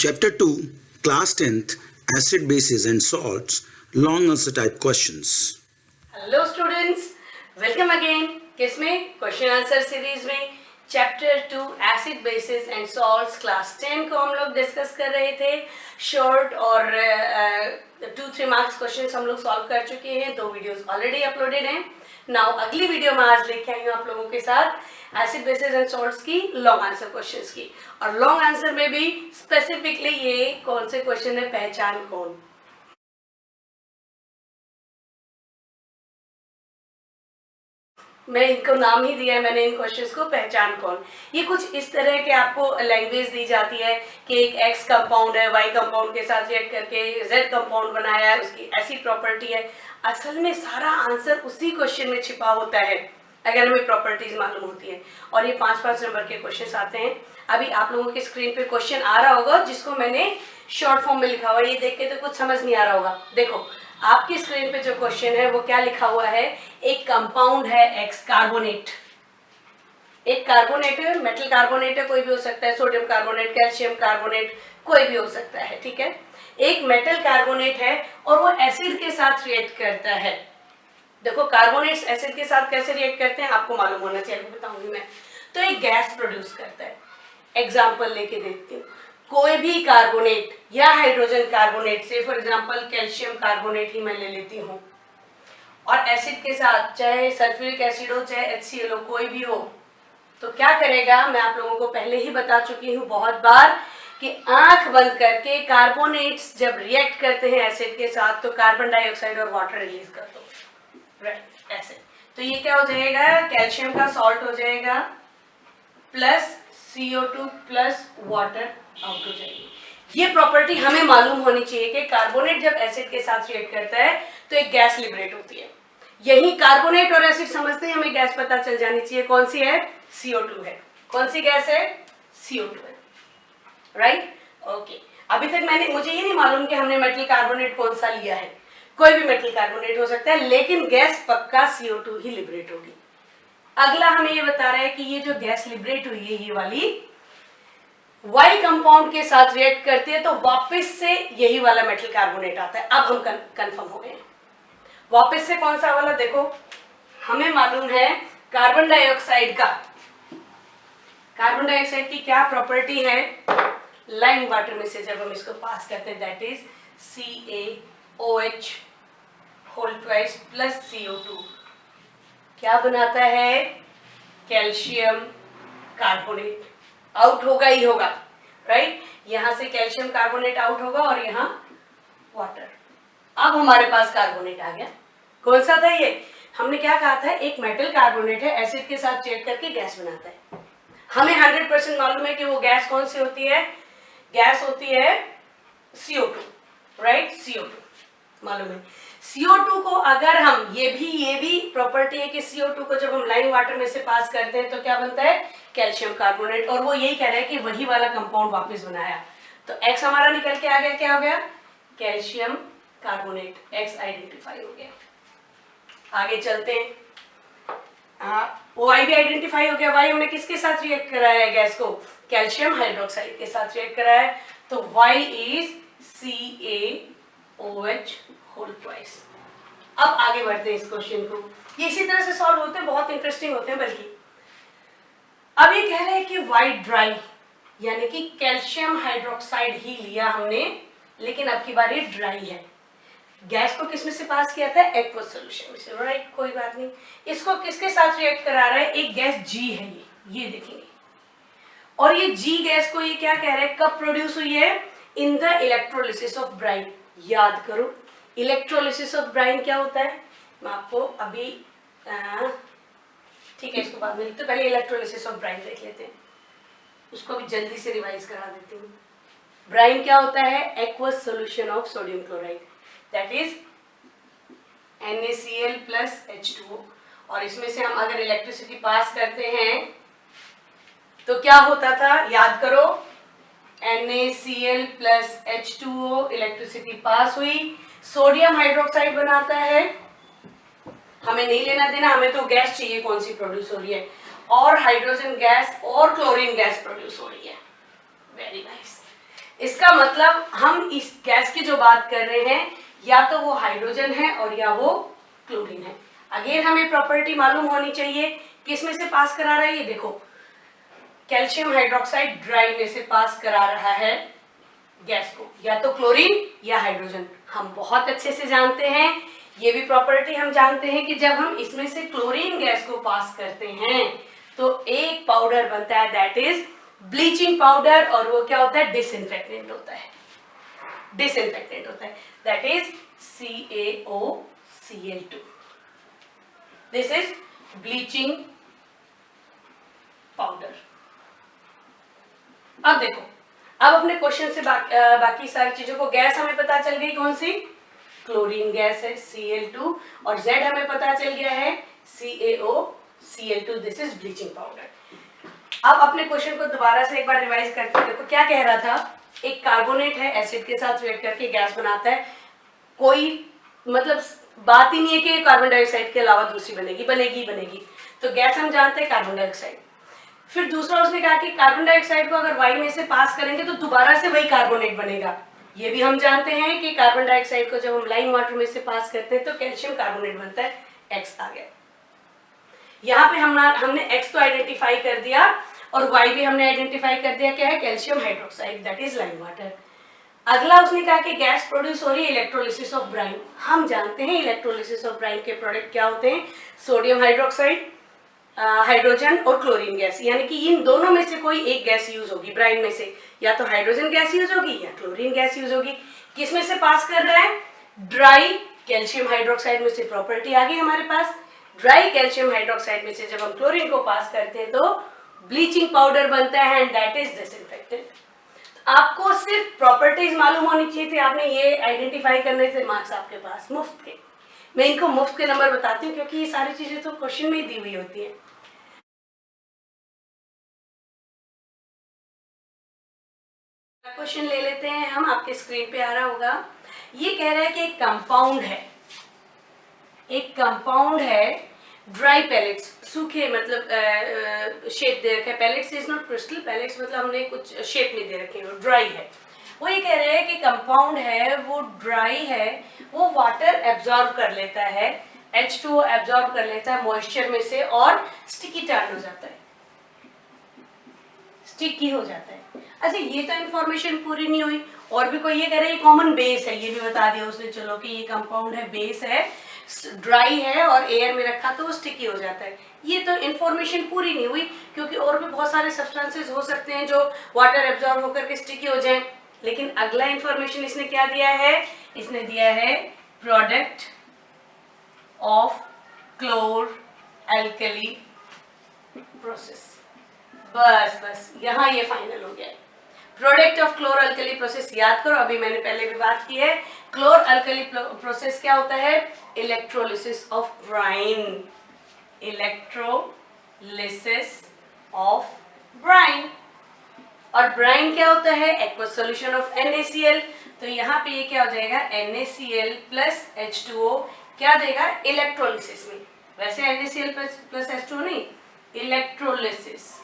Chapter 2, Class 10th, Acid, Bases and Salts, Long Answer Type Questions. Hello students, welcome again. किसमें? Question answer series में chapter 2 acid basis and salts class 10 को हम लोग discuss कर रहे थे। Short और 2-3 मार्क्स क्वेश्चंस हम लोग सॉल्व कर चुके हैं। 2 वीडियोस ऑलरेडी अपलोडेड हैं। नाउ अगली वीडियो में आज लेके आई हूँ आप लोगों के साथ एसिड बेसिस एंड सॉल्ट्स की लॉन्ग आंसर क्वेश्चंस की। और लॉन्ग आंसर में भी स्पेसिफिकली ये कौन से क्वेश्चन है, पहचान कौन। मैं इनको नाम ही दिया है मैंने इन क्वेश्चंस को, पहचान कौन। ये कुछ इस तरह के आपको लैंग्वेज दी जाती है कि एक एक्स कंपाउंड है, वाई कंपाउंड के साथ रिएक्ट करके जेड कंपाउंड बनाया है, उसकी ऐसी प्रॉपर्टी है। असल में सारा आंसर उसी क्वेश्चन में छिपा होता है अगर हमें प्रॉपर्टीज मालूम होती है। और ये 5-5 नंबर के क्वेश्चन आते हैं। अभी आप लोगों के स्क्रीन पे क्वेश्चन आ रहा होगा जिसको मैंने शॉर्ट फॉर्म में लिखा हुआ है। ये देख के तो कुछ समझ नहीं आ रहा होगा। देखो आपकी स्क्रीन पे जो क्वेश्चन है वो क्या लिखा हुआ है, एक कंपाउंड है एक्स कार्बोनेट। एक कार्बोनेट है, मेटल कार्बोनेट है, कोई भी हो सकता है, सोडियम कार्बोनेट, कैल्शियम कार्बोनेट, कोई भी हो सकता है, ठीक है। एक मेटल कार्बोनेट है और वो एसिड के साथ रिएक्ट करता है। देखो कार्बोनेट्स एसिड के साथ कैसे रिएक्ट करते हैं आपको मालूम होना चाहिए, बताऊंगी मैं। तो एक गैस प्रोड्यूस करता है। एग्जाम्पल लेके देखती हूँ, कोई भी कार्बोनेट या हाइड्रोजन कार्बोनेट से, फॉर एग्जांपल कैल्शियम कार्बोनेट ही मैं ले लेती हूँ, और एसिड के साथ चाहे सल्फ्यूरिक एसिड हो चाहे HCl हो, कोई भी हो, तो क्या करेगा, मैं आप लोगों को पहले ही बता चुकी हूँ बहुत बार कि आंख बंद करके कार्बोनेट्स जब रिएक्ट करते हैं एसिड के साथ तो कार्बन डाइऑक्साइड और वाटर रिलीज कर दो, राइट, ऐसे। तो ये क्या हो जाएगा, कैल्शियम का सॉल्ट हो जाएगा plus CO2 plus water out हो जाएगी। ये प्रॉपर्टी हमें मालूम होनी चाहिए कि कार्बोनेट जब एसिड के साथ रिएक्ट करता है तो एक गैस लिबरेट होती है। यही कार्बोनेट और एसिड समझते हैं, हमें गैस पता चल जानी चाहिए कौन सी है, CO2 है। कौन सी गैस है, CO2 है, राइट, ओके। अभी तक मुझे ये नहीं मालूम कि हमने मेटल कार्बोनेट कौन सा लिया है। कोई भी मेटल कार्बोनेट हो सकता है, लेकिन गैस पक्का CO2 ही लिबरेट होगी। अगला हमें ये बता रहा है कि ये जो गैस लिबरेट हुई है ये वाली वाई कंपाउंड के साथ रिएक्ट करती है तो वापस से यही वाला मेटल कार्बोनेट आता है। अब हम कंफर्म हो गए। वापस से कौन सा वाला, देखो हमें मालूम है कार्बन डाइऑक्साइड का, कार्बन डाइऑक्साइड की क्या प्रॉपर्टी है, लाइम वाटर में से जब हम इसको पास करते हैं that is CaOH whole twice plus CO2 क्या बनाता है, कैल्शियम कार्बोनेट। आउट होगा ही होगा, राइट। यहां से कैल्शियम कार्बोनेट आउट होगा और यहाँ वाटर। अब हमारे पास कार्बोनेट आ गया। कौन सा था ये, हमने क्या कहा था, एक मेटल कार्बोनेट है, एसिड के साथ रिएक्ट करके गैस बनाता है। हमें 100% मालूम है कि वो गैस कौन सी होती है, गैस होती है CO2, राइट, CO2 मालूम है। CO2 को अगर हम ये भी प्रॉपर्टी है कि CO2 को जब हम लाइम वाटर में से पास करते हैं तो क्या बनता है, कैल्शियम कार्बोनेट। और वो यही कह रहा है कि वही वाला कंपाउंड वापस बनाया। तो X हमारा निकल के आ गया, क्या हो गया, कैल्शियम कार्बोनेट, X आइडेंटिफाई हो गया। आगे चलते हैं, Y भी आइडेंटिफाई हो गया। Y हमने किसके साथ रिएक्ट कराया है गैस को, कैल्शियम हाइड्रोक्साइड के साथ रिएक्ट कराया है, तो Y is CaOH whole twice. अब आगे बढ़ते हैं इस क्वेश्चन को, ये इसी तरह से सॉल्व होते हैं, बहुत इंटरेस्टिंग होते हैं। बल्कि अब ये कह रहे हैं कि वाइट ड्राई यानी कि कैल्शियम हाइड्रोक्साइड ही लिया हमने, लेकिन अब की बार ये ड्राई है। गैस को किसमें से पास किया था, एक्वस सॉल्यूशन में से, राइट, कोई बात नहीं। इसको किसके साथ रिएक्ट करा रहा है, एक गैस G है ये देखेंगे। और ये G गैस को ये क्या कह रहे हैं, कब प्रोड्यूस हुई है, in the electrolysis of Bryan. याद करो इलेक्ट्रोलिसिस ऑफ ब्राइन क्या होता है, मैं आपको अभी ठीक है इसको बाद में, तो पहले इलेक्ट्रोलिसिस ऑफ ब्राइन देख लेते हैं, उसको भी जल्दी से रिवाइज करा देती हूँ। ब्राइन क्या होता है, aqueous solution of sodium chloride, that is NaCl plus H2O। और इसमें से हम अगर इलेक्ट्रिसिटी पास करते हैं तो क्या होता था, याद करो, NaCl plus H2O, electricity pass हुई, सोडियम हाइड्रोक्साइड बनाता है। हमें नहीं लेना देना, हमें तो गैस चाहिए कौन सी प्रोड्यूस हो रही है, और हाइड्रोजन गैस और क्लोरीन गैस प्रोड्यूस हो रही है। Very nice. इसका मतलब हम इस गैस की जो बात कर रहे हैं या तो वो हाइड्रोजन है और या वो क्लोरीन है। अगेन हमें प्रॉपर्टी मालूम होनी चाहिए किस में से पास करा रहा है। ये देखो, कैल्शियम हाइड्रोक्साइड ड्राई में से पास करा रहा है गैस को, या तो क्लोरीन या हाइड्रोजन। हम बहुत अच्छे से जानते हैं, ये भी प्रॉपर्टी हम जानते हैं कि जब हम इसमें से क्लोरीन गैस को पास करते हैं तो एक पाउडर बनता है, दैट इज ब्लीचिंग पाउडर, और वो क्या होता है, डिसइंफेक्टेंट होता है। डिसइंफेक्टेंट होता है, that is CaOCl2। This is bleaching powder. अब देखो, अब अपने क्वेश्चन से बाकी सारी चीजों को, गैस हमें पता चल गई कौन सी, क्लोरीन गैस है Cl2, और Z हमें पता चल गया है CaOCl2, this is bleaching powder. अब अपने क्वेश्चन को दोबारा से एक बार रिवाइज करते हैं। देखो क्या कह रहा था, एक कार्बोनेट है, एसिड के साथ रिएक्ट करके गैस बनाता है, कोई मतलब बात ही नहीं है कि कार्बन डाइऑक्साइड के अलावा दूसरी बनेगी, तो गैस हम जानते हैं कार्बन डाइऑक्साइड। फिर दूसरा उसने कहा कि कार्बन डाइऑक्साइड को अगर वायु में से पास करेंगे तो दोबारा से वही कार्बोनेट बनेगा। ये भी हम जानते हैं कि कार्बन डाइऑक्साइड को जब हम लाइम वाटर में से पास करते हैं तो कैल्शियम कार्बोनेट बनता है। एक्स आ गया, यहाँ पे हमने एक्स तो आइडेंटिफाई कर दिया और वाई भी हमने आइडेंटिफाई कर दिया, क्या है, calcium hydroxide, that is lime water. अगला उसने कहा कि गैस प्रोड्यूस हो रही है इलेक्ट्रोलिसिस ऑफ ब्राइन। हम जानते हैं इलेक्ट्रोलिसिस ऑफ ब्राइन के प्रोडक्ट क्या होते हैं, सोडियम हाइड्रोक्साइड, हाइड्रोजन और क्लोरीन गैस, यानी कि इन दोनों में से कोई एक गैस यूज होगी ब्राइन में से, या तो हाइड्रोजन गैस यूज होगी या क्लोरीन गैस यूज होगी। किस में से पास कर रहा है, ड्राई कैल्शियम हाइड्रोक्साइड में से। प्रॉपर्टी आ गई हमारे पास, ड्राई कैल्शियम हाइड्रोक्साइड में से जब हम क्लोरीन को पास करते हैं तो ब्लीचिंग पाउडर बनता है एंड दैट इज डिसइंफेक्टेंट। आपको सिर्फ प्रॉपर्टीज मालूम होनी चाहिए थी, आपने ये आइडेंटिफाई करने से मार्क्स आपके पास मुफ्त के। मैं इनको मुफ्त के नंबर बताती हूँ क्योंकि ये सारी चीजें तो क्वेश्चन में ही दी हुई होती है। क्वेश्चन ले लेते हैं हम, आपके स्क्रीन पे आ रहा होगा। ये कह रहा है कि एक कंपाउंड है ड्राई पैलेट्स, सूखे मतलब शेप दे रखा है। Pellets is not crystal, pellets मतलब हमने कुछ शेप में दे रखे हैं, ड्राई है। वो ये कह रहे हैं कि कंपाउंड है वो ड्राई है, वो वाटर एब्जॉर्ब कर लेता है, H2O एब्जॉर्ब कर लेता है मॉइस्चर में से और स्टिकी टर्न हो जाता है, स्टिकी हो जाता है। अच्छा, ये तो इन्फॉर्मेशन पूरी नहीं हुई, और भी कोई ये कह रहा है ये कॉमन बेस है, ये भी बता दिया उसने, चलो कि ये कंपाउंड है, बेस है, ड्राई है और एयर में रखा तो वो स्टिकी हो जाता है। ये तो इन्फॉर्मेशन पूरी नहीं हुई क्योंकि और भी बहुत सारे सब्सटेंसेस हो सकते हैं जो वाटर एब्जॉर्ब होकर के स्टिकी हो जाएं। लेकिन अगला इन्फॉर्मेशन इसने क्या दिया है, इसने दिया है प्रोडक्ट ऑफ क्लोर एल्कली प्रोसेस। बस यहाँ ये फाइनल हो गया। प्रोडक्ट ऑफ क्लोर अल्कली प्रोसेस याद करो, अभी मैंने पहले भी बात की है। क्लोर अल्कली प्रोसेस क्या होता है, electrolysis of Bryan, electrolysis of Bryan. और ब्राइन क्या होता है, एक्वस सॉल्यूशन ऑफ NaCl। तो यहाँ पे ये क्या हो जाएगा, NaCl प्लस H2O क्या देगा, इलेक्ट्रोलिसिस में। वैसे NaCl प्लस H2O नहीं, इलेक्ट्रोलिसिस।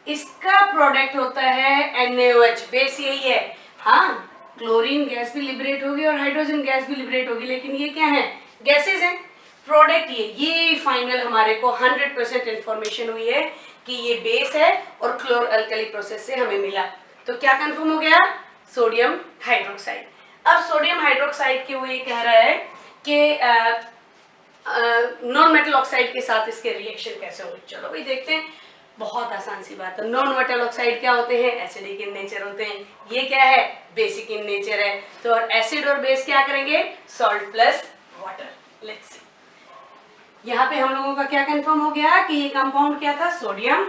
इसका प्रोडक्ट होता है NaOH, बेस यही है। हाँ, क्लोरीन गैस भी लिबरेट होगी और हाइड्रोजन गैस भी लिबरेट होगी, लेकिन ये क्या है, गैसेस हैं। प्रोडक्ट ये फाइनल हमारे को 100% इंफॉर्मेशन हुई है कि ये बेस है और क्लोर अल्कली प्रोसेस से हमें मिला। तो क्या कंफर्म हो गया, सोडियम हाइड्रोक्साइड। अब सोडियम हाइड्रोक्साइड के वो ये कह रहा है कि नॉन मेटल ऑक्साइड के साथ इसके रिएक्शन कैसे होंगे। चलो भाई देखते हैं, बहुत आसान सी बात है। नॉन मेटल ऑक्साइड क्या होते हैं, एसिडिक इन नेचर होते हैं। ये क्या है, बेसिक इन नेचर है। तो एसिड और बेस क्या करेंगे, salt plus water. Let's see, यहाँ पे हम लोगों का क्या कंफर्म हो गया कि ये कंपाउंड क्या था, सोडियम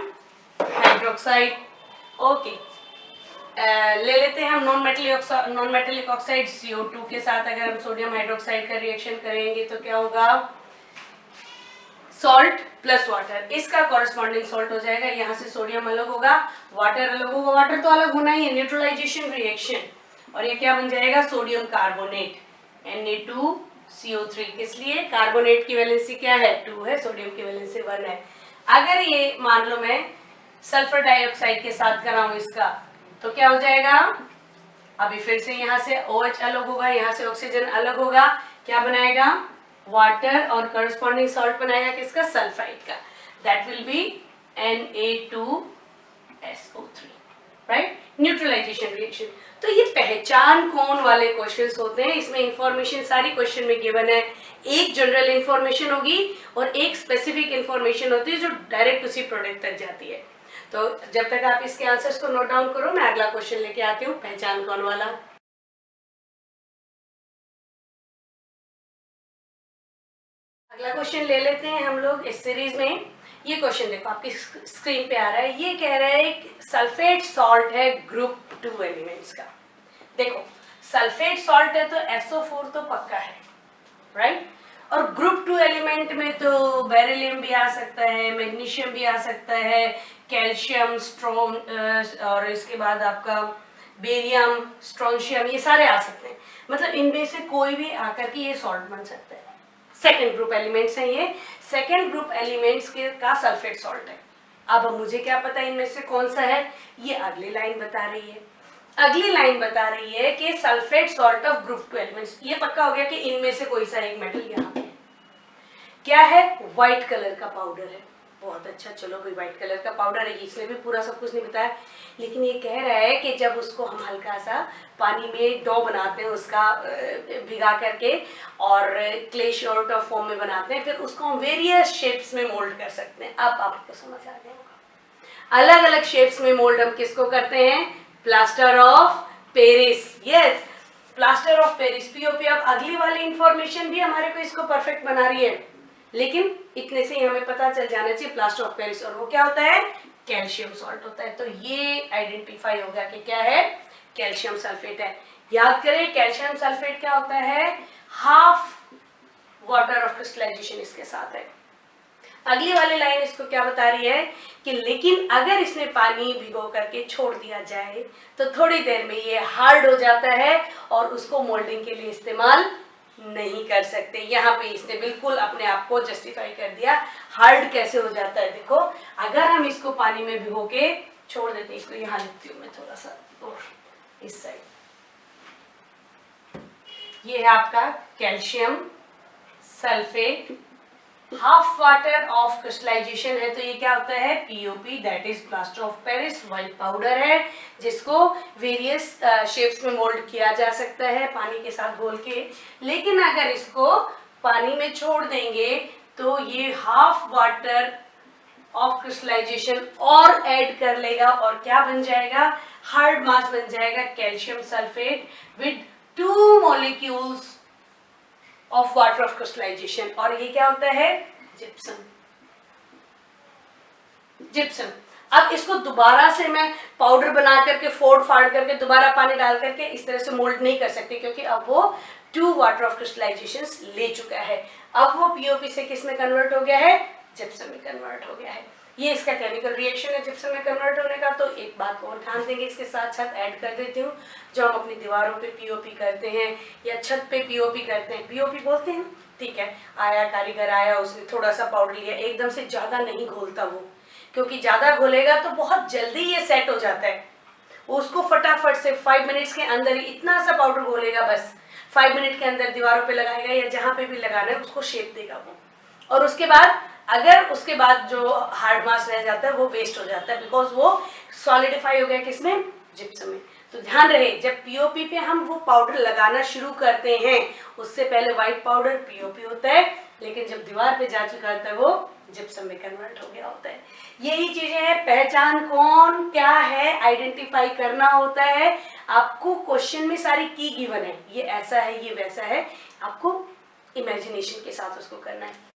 हाइड्रोक्साइड। ओके, ले लेते हैं हम नॉन मेटेलिक ऑक्साइड CO2 के साथ। अगर हम सोडियम हाइड्रोक्साइड का रिएक्शन करेंगे तो क्या होगा, सॉल्ट प्लस वाटर, इसका कॉरेस्पॉन्डिंग सॉल्ट हो जाएगा। यहाँ से सोडियम अलग होगा, वाटर अलग होगा, वाटर तो अलग होना ही है, न्यूट्रलाइजेशन रिएक्शन। और ये क्या बन जाएगा, सोडियम कार्बोनेट, Na2CO3। किस लिए, कार्बोनेट की वैलेंसी क्या है, 2 है, सोडियम की वैलेंसी 1 है। अगर ये मान लो मैं सल्फर डाइऑक्साइड के साथ कराऊं इसका, तो क्या हो जाएगा, अभी फिर से यहाँ से OH अलग होगा, यहाँ से ऑक्सीजन अलग होगा, क्या बनाएगा, वाटर, और करस्पॉन्डिंग सॉल्ट बनाएगा किसका, सल्फाइड का, that will be Na2SO3, right, neutralisation reaction. तो ये पहचान कौन वाले क्वेश्चंस होते हैं, इसमें इंफॉर्मेशन सारी क्वेश्चन में गिवन है, एक जनरल इंफॉर्मेशन होगी और एक स्पेसिफिक इंफॉर्मेशन होती है जो डायरेक्ट उसी प्रोडक्ट तक जाती है। तो जब तक आप इसके आंसर्स को नोट डाउन करो, मैं अगला क्वेश्चन लेके आती हूँ, पहचान कौन वाला। अगला क्वेश्चन ले लेते हैं हम लोग इस सीरीज में। ये क्वेश्चन देखो आपकी स्क्रीन पे आ रहा है, ये कह रहा है सल्फेट सॉल्ट है ग्रुप 2 एलिमेंट्स का। देखो सल्फेट सॉल्ट है तो SO4 तो पक्का है, राइट, और ग्रुप 2 एलिमेंट में तो बेरिलियम भी आ सकता है, मैग्नीशियम भी आ सकता है, कैल्शियम, स्ट्रोम, और इसके बाद आपका बेरियम, स्ट्रोंशियम, ये सारे आ सकते हैं। मतलब इनमें से कोई भी आकर के ये सॉल्ट बन सकता है। सेकेंड ग्रुप एलिमेंट्स हैं ये, सेकेंड ग्रुप एलिमेंट्स के का सल्फेट सॉल्ट है। अब मुझे क्या पता इनमें से कौन सा है, ये अगली लाइन बता रही है। अगली लाइन बता रही है कि sulphate salt of group 2 elements, ये पक्का हो गया कि इनमें से कोई सा एक मेटल यहाँ पे क्या है, व्हाइट कलर का पाउडर है। बहुत अच्छा, चलो भाई व्हाइट कलर का पाउडर है, इसमें भी पूरा सब कुछ नहीं बताया, लेकिन ये कह रहा है कि जब उसको हम हल्का सा पानी में डो बनाते हैं उसका भिगा करके और क्ले शॉर्ट ऑफ फॉर्म में बनाते हैं, फिर उसको हम वेरियस शेप्स में मोल्ड कर सकते हैं। अब आपको समझ आ गया होगा, अलग अलग शेप्स में मोल्ड हम किसको करते हैं, plaster of Paris. Yes, plaster of Paris, POP. अब अगली वाली इंफॉर्मेशन भी हमारे को इसको परफेक्ट बना रही है, लेकिन इतने से ही हमें पता चल जाना चाहिए प्लास्टर ऑफ पेरिस, और वो क्या होता है, कैल्शियम सॉल्ट होता है। तो ये आइडेंटिफाई हो गया कि क्या है, कैल्शियम सल्फेट है। याद करें कैल्शियम सल्फेट क्या होता है, हाफ वाटर ऑफ क्रिस्टलाइजेशन इसके साथ है। अगली वाली लाइन इसको क्या बता रही है कि लेकिन अगर इसमें पानी भिगो करके छोड़ दिया जाए तो थोड़ी देर में ये हार्ड हो जाता है और उसको मोल्डिंग के लिए इस्तेमाल नहीं कर सकते। यहाँ पे इसने बिल्कुल अपने आप को जस्टिफाई कर दिया। हार्ड कैसे हो जाता है, देखो अगर हम इसको पानी में भिगो के छोड़ देते हैं, इसको यहाँ लिखती हूँ मैं थोड़ा सा और इस साइड, ये है आपका calcium sulphate, half water of crystallisation है, तो ये क्या होता है, POP, that is plaster of Paris, white powder है जिसको वेरियस शेप्स में मोल्ड किया जा सकता है पानी के साथ घोल के। लेकिन अगर इसको पानी में छोड़ देंगे तो ये हाफ वाटर ऑफ क्रिस्टलाइजेशन और ऐड कर लेगा और क्या बन जाएगा, हार्ड मास बन जाएगा, calcium sulphate with 2 molecules of water of crystallisation. और ये क्या होता है, जिप्सम। जिप्सम। अब इसको दोबारा से मैं पाउडर बना करके फोड़ फाड़ करके दोबारा पानी डाल करके इस तरह से मोल्ड नहीं कर सकती, क्योंकि अब वो 2 वाटर ऑफ क्रिस्टलाइजेशन ले चुका है। अब वो पीओपी से किस में कन्वर्ट हो गया है, जिप्सम में कन्वर्ट हो गया है। ये इसका केमिकल रिएक्शन है जिप्सम में कन्वर्ट होने का। तो एक बात और ध्यान देंगे, इसके साथ साथ ऐड कर देती हूँ, जो हम अपनी दीवारों पे पीओपी करते हैं या छत पे पीओपी करते हैं, पीओपी बोलते हैं, ठीक है, आया कारीगर आया, उसने थोड़ा सा पाउडर लिया, एकदम से ज़्यादा नहीं घोलता वो, क्योंकि ज़्यादा घोलेगा तो बहुत जल्दी ये सेट हो जाता है। उसको फटाफट से 5 मिनट्स के अंदर ही इतना सा पाउडर घोलेगा, बस 5 मिनट के अंदर दीवारों पे लगाएगा या जहाँ पे भी लगाना है उसको शेप देगा वो, और उसके बाद अगर उसके बाद जो हार्ड मास रह जाता है वो वेस्ट हो जाता है, बिकॉज वो सॉलिडिफाई हो गया किसमें, जिप्सम में। तो ध्यान रहे, जब पीओपी पे हम वो पाउडर लगाना शुरू करते हैं उससे पहले व्हाइट पाउडर पीओपी होता है, लेकिन जब दीवार पे जा चुका होता है वो जिप्सम में कन्वर्ट हो गया होता है। यही चीजें हैं, पहचान कौन क्या है आइडेंटिफाई करना होता है। आपको क्वेश्चन में सारी की गिवन है, ये ऐसा है ये वैसा है, आपको इमेजिनेशन के साथ उसको करना है।